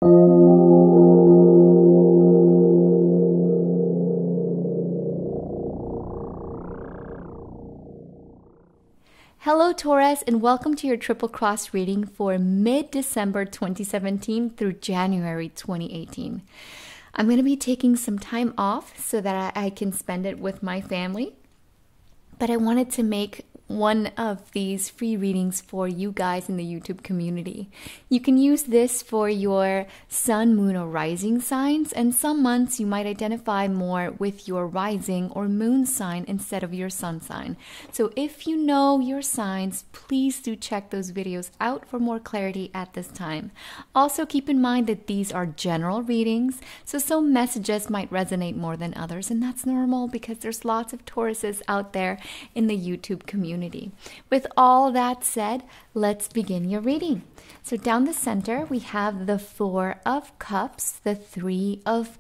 Hello Taurus, and welcome to your triple cross reading for mid-December 2017 through January 2018. I'm going to be taking some time off so that I can spend it with my family, but I wanted to make one of these free readings for you guys in the YouTube community. You can use this for your sun, moon, or rising signs, and some months you might identify more with your rising or moon sign instead of your sun sign. So if you know your signs, please do check those videos out for more clarity at this time. Also keep in mind that these are general readings, so some messages might resonate more than others, and that's normal because there's lots of Tauruses out there in the YouTube community. With all that said, let's begin your reading. So down the center, we have the Four of Cups, the Three of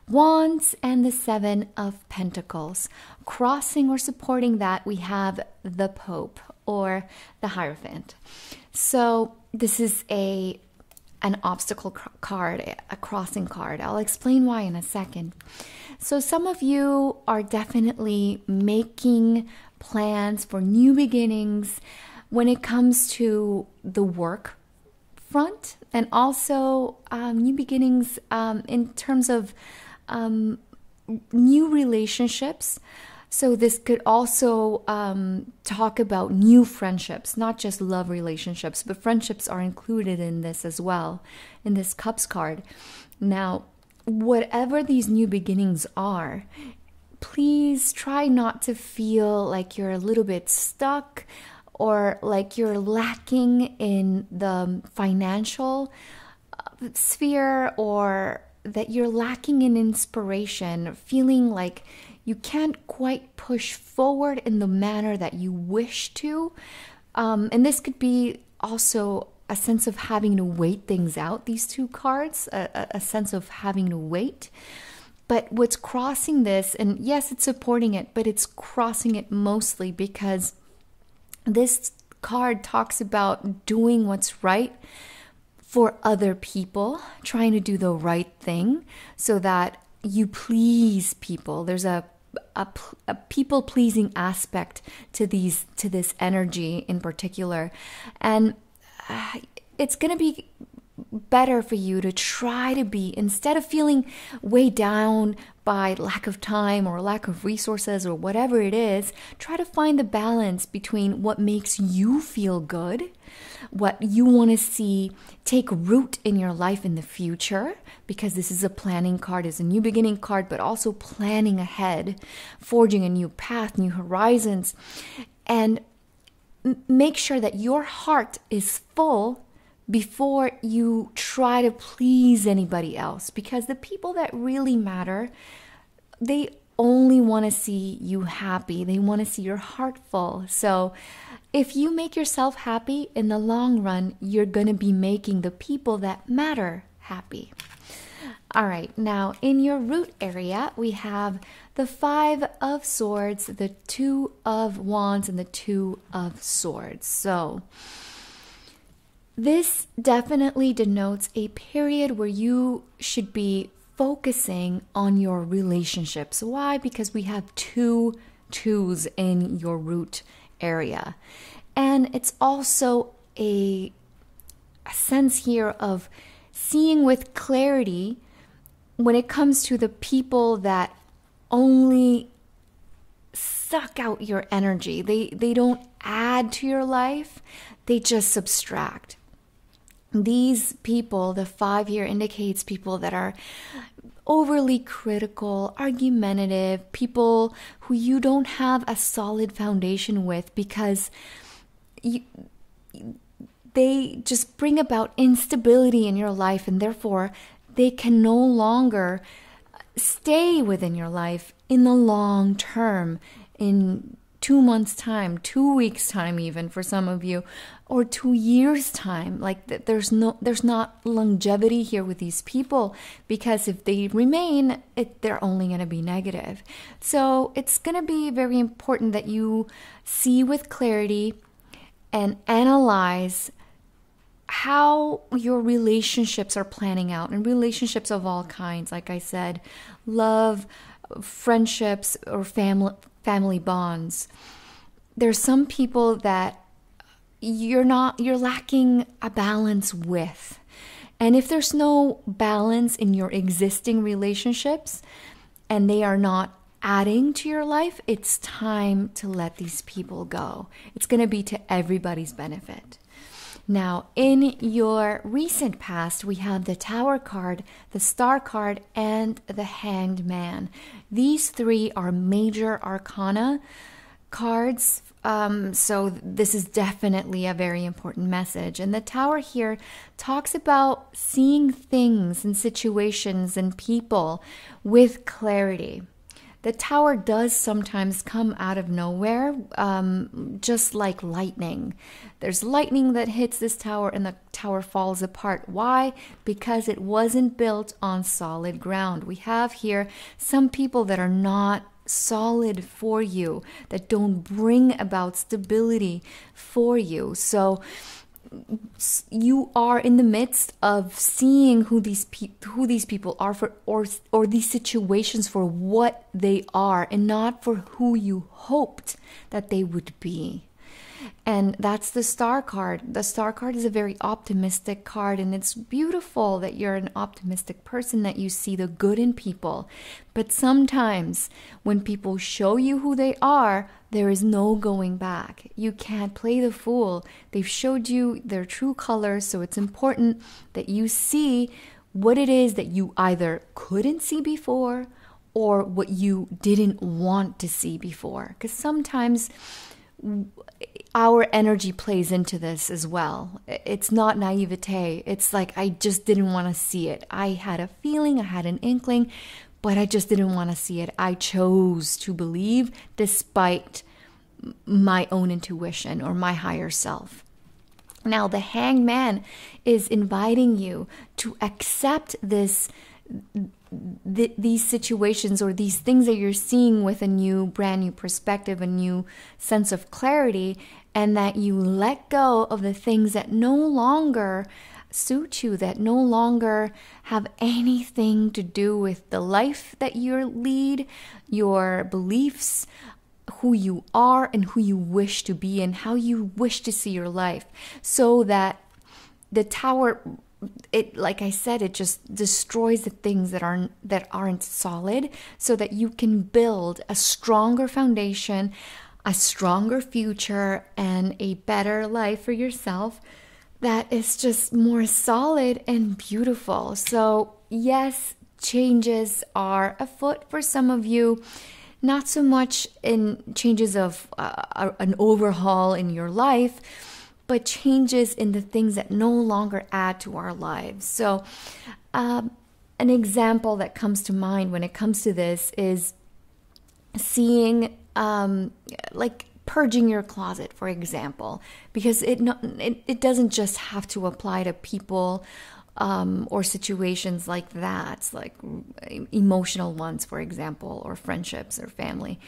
Wands, and the Seven of Pentacles. Crossing or supporting that, we have the Pope or the Hierophant. So this is an obstacle card, a crossing card. I'll explain why in a second. So some of you are definitely making plans for new beginnings when it comes to the work front, and also new beginnings in terms of new relationships. So this could also talk about new friendships, not just love relationships, but friendships are included in this as well, in this Cups card. Now, whatever these new beginnings are, please try not to feel like you're a little bit stuck or like you're lacking in the financial sphere, or that you're lacking in inspiration, feeling like you can't quite push forward in the manner that you wish to. And this could be also a sense of having to wait things out, these two cards, a sense of having to wait. But what's crossing this, and yes, it's supporting it, but it's crossing it mostly because this card talks about doing what's right for other people, trying to do the right thing so that you please people. There's a people-pleasing aspect to this energy in particular. And it's going to be better for you to try to be, instead of feeling weighed down by lack of time or lack of resources or whatever it is, try to find the balance between what makes you feel good, what you want to see take root in your life in the future, because this is a planning card, it's a new beginning card, but also planning ahead, forging a new path, new horizons, and make sure that your heart is full before you try to please anybody else, because the people that really matter, they only want to see you happy. They want to see your heart full. So if you make yourself happy, in the long run, you're going to be making the people that matter happy. All right, now in your root area, we have the Five of Swords, the Two of Wands, and the Two of Swords. So this definitely denotes a period where you should be focusing on your relationships. Why? Because we have two twos in your root area. And it's also a sense here of seeing with clarity when it comes to the people that only suck out your energy. They don't add to your life, they just subtract. These people, the 5 here indicates people that are overly critical, argumentative, people who you don't have a solid foundation with, because they just bring about instability in your life, and therefore they can no longer stay within your life in the long term, in 2 months' time, 2 weeks' time, even for some of you, or 2 years' time. Like there's not longevity here with these people, because if they remain, they're only going to be negative. So it's going to be very important that you see with clarity and analyze how your relationships are planning out, and relationships of all kinds, like I said, love, friendships, or family bonds. There's some people that you're lacking a balance with. And if there's no balance in your existing relationships and they are not adding to your life, it's time to let these people go. It's going to be to everybody's benefit. Now, in your recent past, we have the Tower card, the Star card, and the Hanged Man. These three are major arcana cards. So this is definitely a very important message. And the Tower here talks about seeing things and situations and people with clarity. The Tower does sometimes come out of nowhere, just like lightning. There's lightning that hits this tower and the tower falls apart. Why? Because it wasn't built on solid ground. We have here some people that are not solid for you, that don't bring about stability for you. So you are in the midst of seeing who these people are for, or these situations for what they are, and not for who you hoped that they would be. And that's the Star card. The Star card is a very optimistic card, and it's beautiful that you're an optimistic person, that you see the good in people. But sometimes when people show you who they are, there is no going back. You can't play the fool. They've showed you their true colors, so it's important that you see what it is that you either couldn't see before or what you didn't want to see before. Because sometimes our energy plays into this as well. It's not naivete. It's like, I just didn't want to see it. I had a feeling, I had an inkling, but I just didn't want to see it. I chose to believe despite my own intuition or my higher self. Now, the Hanged Man is inviting you to accept these situations or these things that you're seeing with a brand new perspective, a new sense of clarity, and that you let go of the things that no longer suit you, that no longer have anything to do with the life that you lead, your beliefs, who you are and who you wish to be and how you wish to see your life. So that the Tower, like I said, it just destroys the things that aren't solid, so that you can build a stronger foundation, a stronger future, and a better life for yourself that is just more solid and beautiful. So yes, changes are afoot for some of you. Not so much in changes of an overhaul in your life, but changes in the things that no longer add to our lives. So an example that comes to mind when it comes to this is seeing like purging your closet, for example, because it doesn't just have to apply to people or situations like that, like emotional ones, for example, or friendships or family.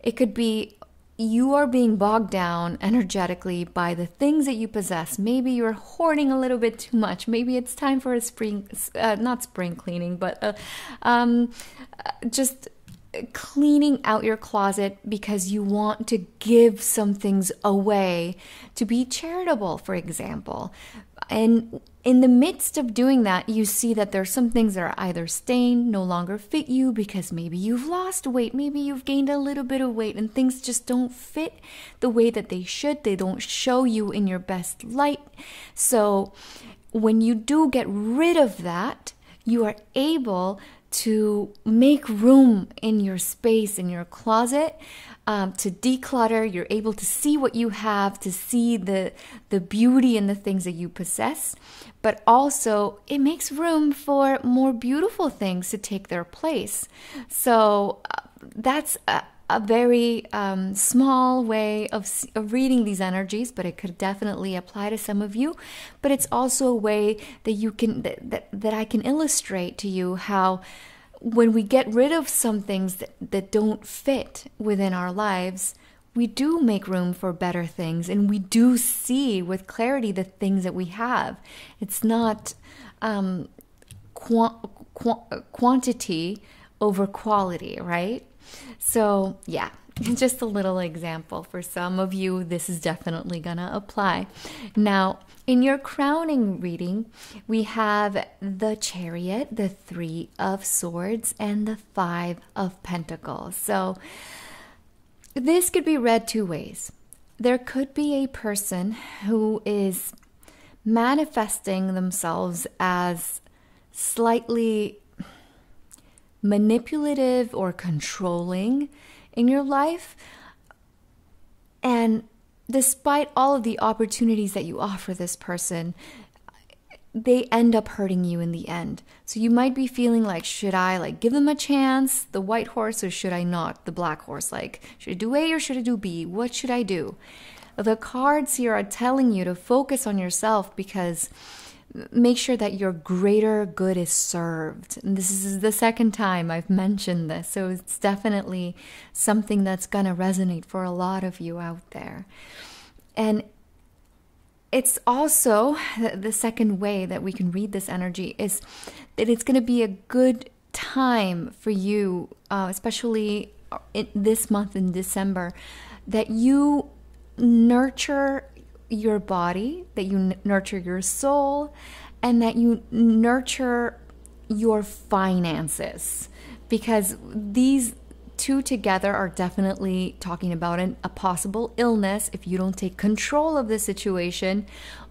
It could be you are being bogged down energetically by the things that you possess. Maybe you're hoarding a little bit too much. Maybe it's time for not spring cleaning, but just cleaning out your closet because you want to give some things away to be charitable, for example. And in the midst of doing that, you see that there's some things that are either stained, no longer fit you because maybe you've lost weight, maybe you've gained a little bit of weight, and things just don't fit the way that they should. They don't show you in your best light. So when you do get rid of that, you are able to make room in your space, in your closet, to declutter. You're able to see what you have, to see the beauty in the things that you possess, but also it makes room for more beautiful things to take their place. So that's a very small way of reading these energies, but it could definitely apply to some of you. But it's also a way that you can that I can illustrate to you how when we get rid of some things that don't fit within our lives, we do make room for better things, and we do see with clarity the things that we have. It's not quantity over quality, right? So yeah, just a little example. For some of you, this is definitely gonna apply. Now, in your crowning reading, we have the Chariot, the Three of Swords, and the Five of Pentacles. So this could be read two ways. There could be a person who is manifesting themselves as slightly manipulative or controlling in your life, and despite all of the opportunities that you offer this person, they end up hurting you in the end. So you might be feeling like, should I like give them a chance, the white horse, or should I not, the black horse? Like, should I do A or should I do B? What should I do? The cards here are telling you to focus on yourself, because make sure that your greater good is served. And this is the second time I've mentioned this, so it's definitely something that's going to resonate for a lot of you out there. And it's also the second way that we can read this energy is that it's going to be a good time for you, especially in this month in December, that you nurture your body, that you nurture your soul, and that you nurture your finances, because these two together are definitely talking about a possible illness if you don't take control of the situation,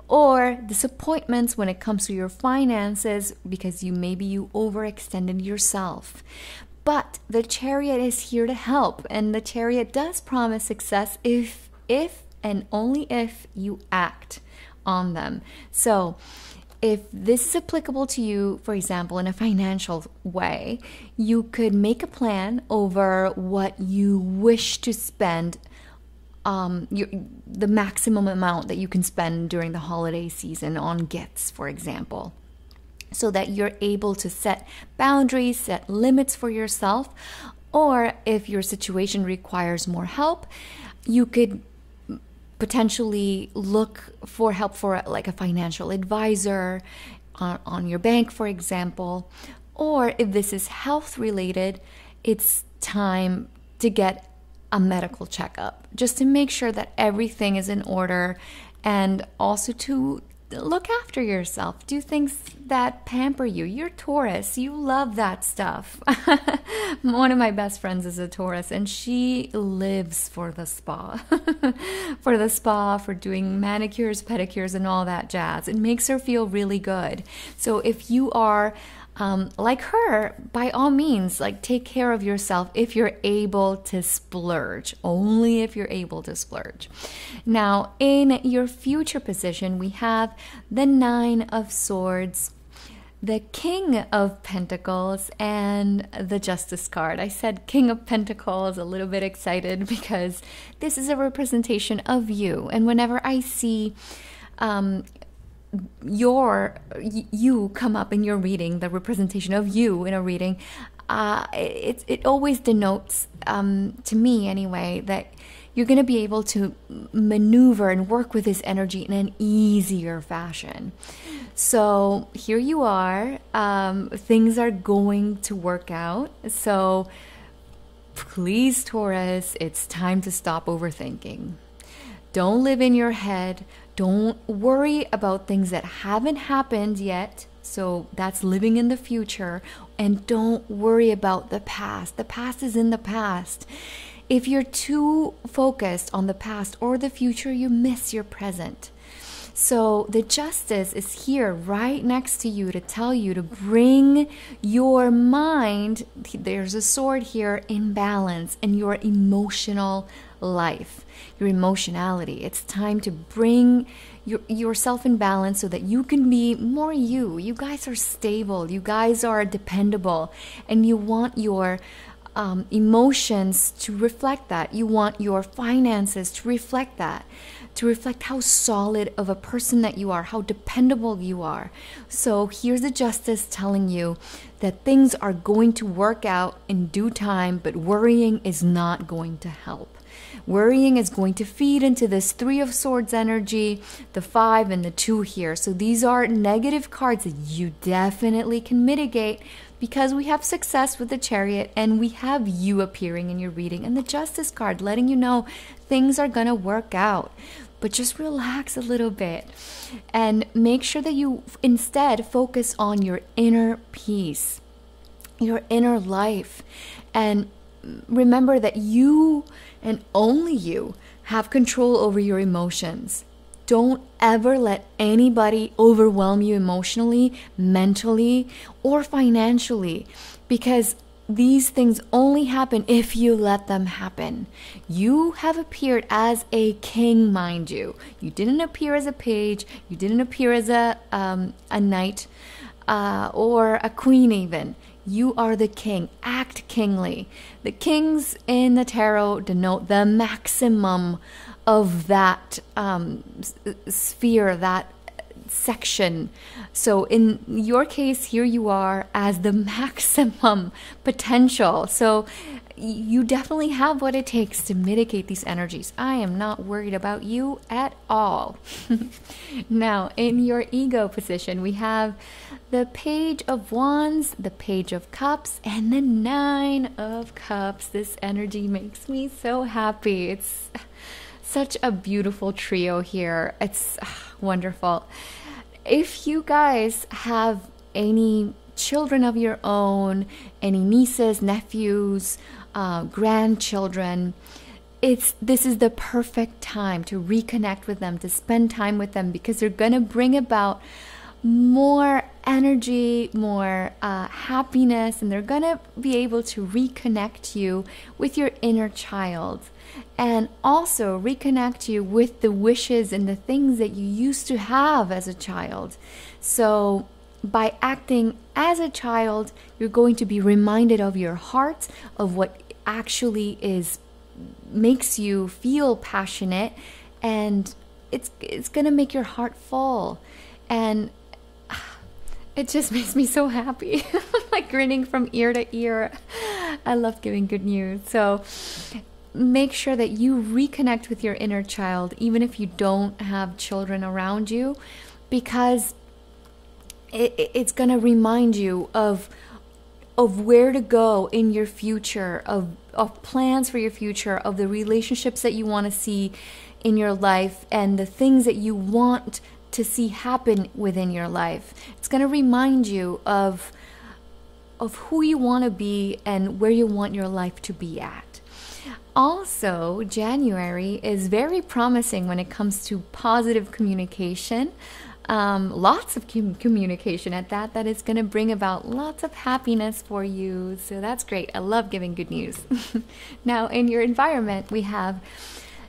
or disappointments when it comes to your finances because maybe you overextended yourself. But the Chariot is here to help, and the Chariot does promise success if and only if you act on them. So if this is applicable to you, for example, in a financial way, you could make a plan over what you wish to spend, the maximum amount that you can spend during the holiday season on gifts, for example, so that you're able to set boundaries, set limits for yourself. Or if your situation requires more help, you could potentially look for help for like a financial advisor on your bank, for example. Or if this is health related, it's time to get a medical checkup just to make sure that everything is in order, and also to look after yourself. Do things that pamper you. You're Taurus. You love that stuff. One of my best friends is a Taurus, and she lives for the spa. For doing manicures, pedicures, and all that jazz. It makes her feel really good. So if you are like her, by all means, like, take care of yourself if you're able to splurge. Only if you're able to splurge. Now, in your future position, we have the Nine of Swords, the King of Pentacles, and the Justice card. I said King of Pentacles, a little bit excited because this is a representation of you. And whenever I see you come up in your reading, the representation of you in a reading, it always denotes, to me anyway, that you're going to be able to maneuver and work with this energy in an easier fashion. So here you are, things are going to work out. So please, Taurus, it's time to stop overthinking. Don't live in your head. Don't worry about things that haven't happened yet. So that's living in the future. And don't worry about the past. The past is in the past. If you're too focused on the past or the future, you miss your present. So the Justice is here right next to you to tell you to bring your mind, there's a sword here, in balance in your emotional life, your emotionality. It's time to bring yourself in balance so that you can be more you. You guys are stable. You guys are dependable. And you want your emotions to reflect that. You want your finances to reflect that, to reflect how solid of a person that you are, how dependable you are. So here's the Justice telling you that things are going to work out in due time, but worrying is not going to help. Worrying is going to feed into this Three of Swords energy, the 5 and the 2 here. So these are negative cards that you definitely can mitigate because we have success with the Chariot and we have you appearing in your reading and the Justice card letting you know things are going to work out. But just relax a little bit and make sure that you instead focus on your inner peace, your inner life. And remember that you and only you have control over your emotions. Don't ever let anybody overwhelm you emotionally, mentally, or financially, because these things only happen if you let them happen. You have appeared as a king, mind you. You didn't appear as a page. You didn't appear as a knight or a queen even. You are the king. Act kingly. The kings in the tarot denote the maximum of that sphere, that section. So in your case, here you are as the maximum potential. So you definitely have what it takes to mitigate these energies. I am not worried about you at all. Now, in your ego position, we have the Page of Wands, the Page of Cups, and the 9 of Cups. This energy makes me so happy. It's such a beautiful trio here. It's wonderful. If you guys have any children of your own, any nieces, nephews, grandchildren, this is the perfect time to reconnect with them, to spend time with them, because they're going to bring about more energy, more happiness, and they're going to be able to reconnect you with your inner child and also reconnect you with the wishes and the things that you used to have as a child. So by acting as a child, you're going to be reminded of your heart, of what actually makes you feel passionate, and it's going to make your heart full. And it just makes me so happy. I'm like grinning from ear to ear. I love giving good news. So make sure that you reconnect with your inner child, even if you don't have children around you, because it's going to remind you of where to go in your future, of plans for your future, of the relationships that you want to see in your life, and the things that you want to see happen within your life. It's going to remind you of who you want to be and where you want your life to be at. Also, January is very promising when it comes to positive communication. Lots of communication at that is going to bring about lots of happiness for you. So that's great. I love giving good news. Now, in your environment, we have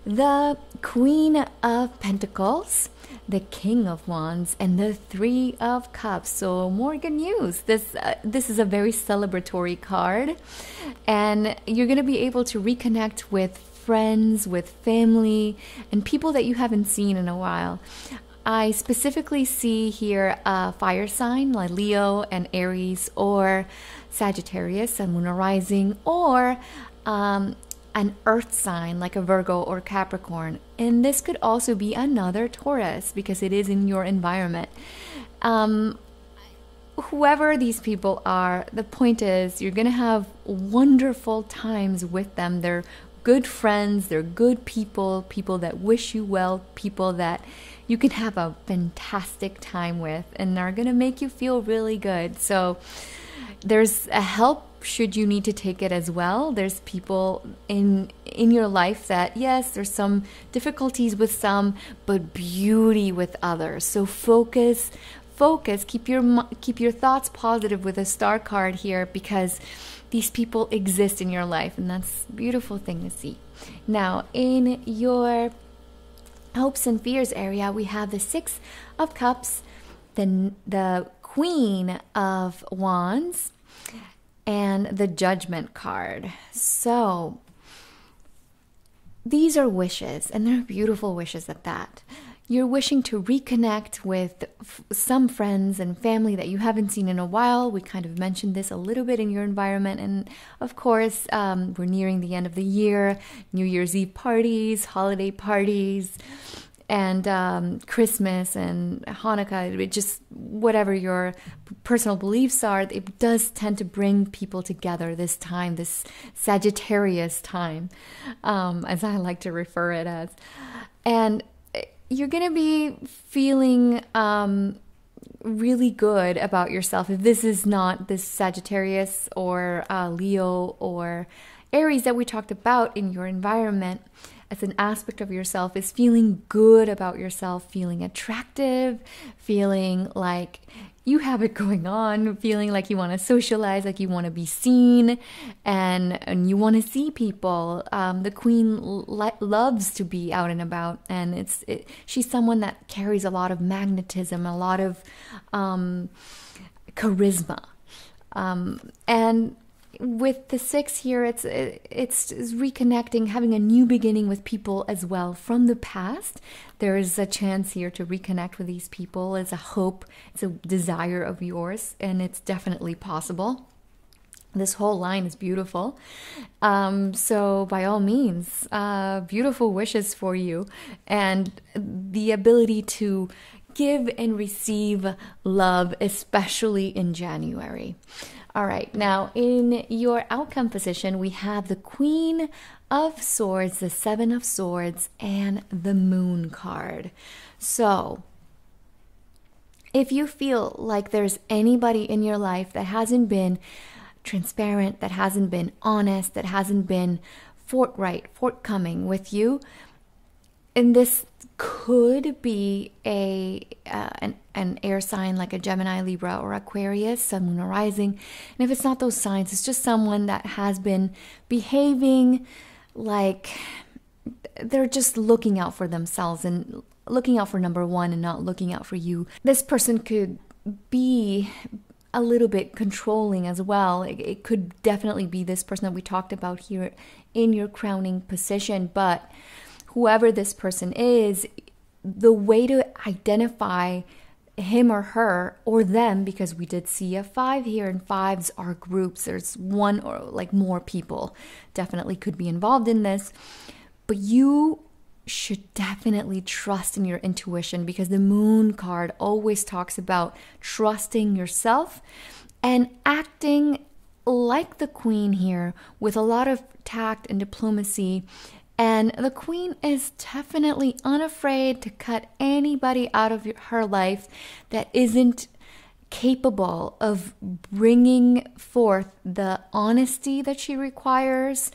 the Queen of Pentacles, the King of Wands, and the 3 of Cups. So more good news. This is a very celebratory card, and you're going to be able to reconnect with friends, with family, and people that you haven't seen in a while. I specifically see here a fire sign like Leo and Aries, or Sagittarius, Sun, Moon, or Rising, or an earth sign like a Virgo or Capricorn. And this could also be another Taurus because it is in your environment. Whoever these people are, the point is you're going to have wonderful times with them. They're good friends, they're good people, people that wish you well, people that you can have a fantastic time with and are going to make you feel really good. So there's a help should you need to take it as well. There's people in your life that, yes, there's some difficulties with some, but beauty with others. So focus, keep your thoughts positive with a star card here, because these people exist in your life, and that's a beautiful thing to see. Now, in your hopes and fears area, we have the 6 of Cups, the Queen of Wands, and the Judgment card. So these are wishes, and they're beautiful wishes at that. You're wishing to reconnect with some friends and family that you haven't seen in a while. We kind of mentioned this a little bit in your environment. And of course, we're nearing the end of the year, New Year's Eve parties, holiday parties, and Christmas and Hanukkah. It just, whatever your personal beliefs are, it does tend to bring people together this time, this Sagittarius time, as I like to refer it as. And you're going to be feeling really good about yourself. If this is not this Sagittarius or Leo or Aries that we talked about in your environment, as an aspect of yourself is feeling good about yourself, feeling attractive, feeling like you have it going on, feeling like you want to socialize, like you want to be seen, and you want to see people. The Queen loves to be out and about, and she's someone that carries a lot of magnetism, a lot of charisma, and with the 6 here, it's reconnecting, having a new beginning with people as well from the past. There is a chance here to reconnect with these people. It's a hope, it's a desire of yours, and it's definitely possible. This whole line is beautiful. So by all means, beautiful wishes for you, and the ability to give and receive love, especially in January. All right, now in your outcome position, we have the Queen of Swords, the Seven of Swords, and the Moon card. So if you feel like there's anybody in your life that hasn't been transparent, that hasn't been honest, that hasn't been forthcoming with you, and this could be an air sign like a Gemini, Libra, or Aquarius, Sun, Moon, or Rising. And if it's not those signs, it's just someone that has been behaving like they're just looking out for themselves and looking out for number one and not looking out for you. This person could be a little bit controlling as well. It could definitely be this person that we talked about here in your crowning position, but whoever this person is, the way to identify him or her or them, because we did see a 5 here, and 5s are groups. There's one or like more people definitely could be involved in this, but you should definitely trust in your intuition, because the Moon card always talks about trusting yourself and acting like the Queen here with a lot of tact and diplomacy. And the Queen is definitely unafraid to cut anybody out of her life that isn't capable of bringing forth the honesty that she requires,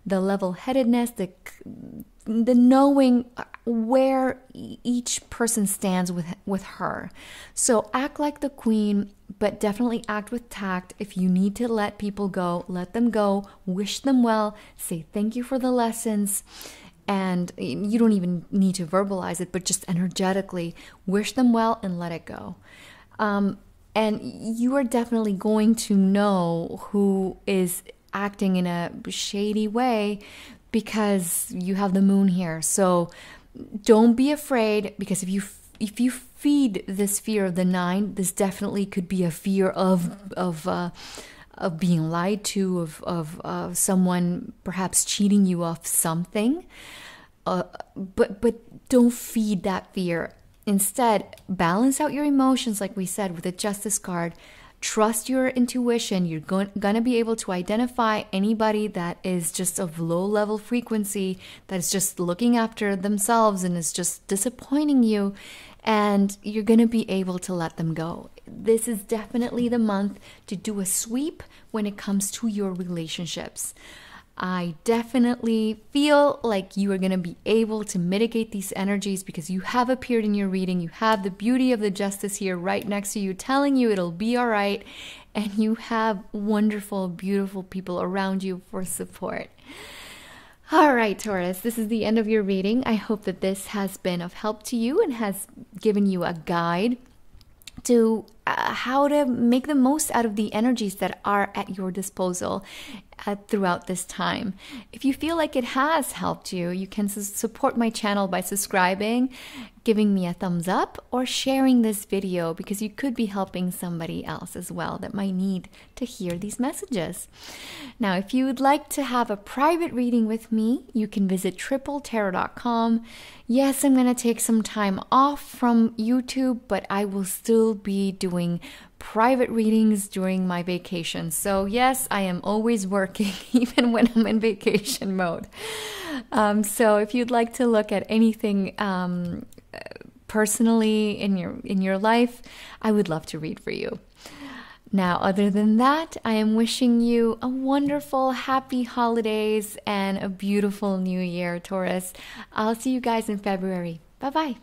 the level-headedness, the knowing where each person stands with her. So act like the Queen, but definitely act with tact. If you need to let people go, let them go, wish them well, say thank you for the lessons, and you don't even need to verbalize it, but just energetically wish them well and let it go. And you are definitely going to know who is acting in a shady way, because you have the Moon here. So don't be afraid, because if you feed this fear of the 9, this definitely could be a fear of being lied to, of someone perhaps cheating you of something. But don't feed that fear. Instead, balance out your emotions, like we said with the Justice card. Trust your intuition. You're going to be able to identify anybody that is just of low level frequency, that is just looking after themselves and is just disappointing you, and you're going to be able to let them go. This is definitely the month to do a sweep when it comes to your relationships. I definitely feel like you are going to be able to mitigate these energies, because you have appeared in your reading. You have the beauty of the Justice here right next to you, telling you it'll be all right. And you have wonderful, beautiful people around you for support. All right, Taurus, this is the end of your reading. I hope that this has been of help to you and has given you a guide to how to make the most out of the energies that are at your disposal throughout this time. If you feel like it has helped you, you can support my channel by subscribing, giving me a thumbs up, or sharing this video, because you could be helping somebody else as well that might need to hear these messages. Now, if you would like to have a private reading with me, you can visit tripletarot.com. Yes, I'm going to take some time off from YouTube, but I will still be doing private readings during my vacation. So yes, I am always working, even when I'm in vacation mode. So if you'd like to look at anything personally in your life, I would love to read for you. Now, other than that, I am wishing you a wonderful, happy holidays and a beautiful new year, Taurus. I'll see you guys in February. Bye-bye.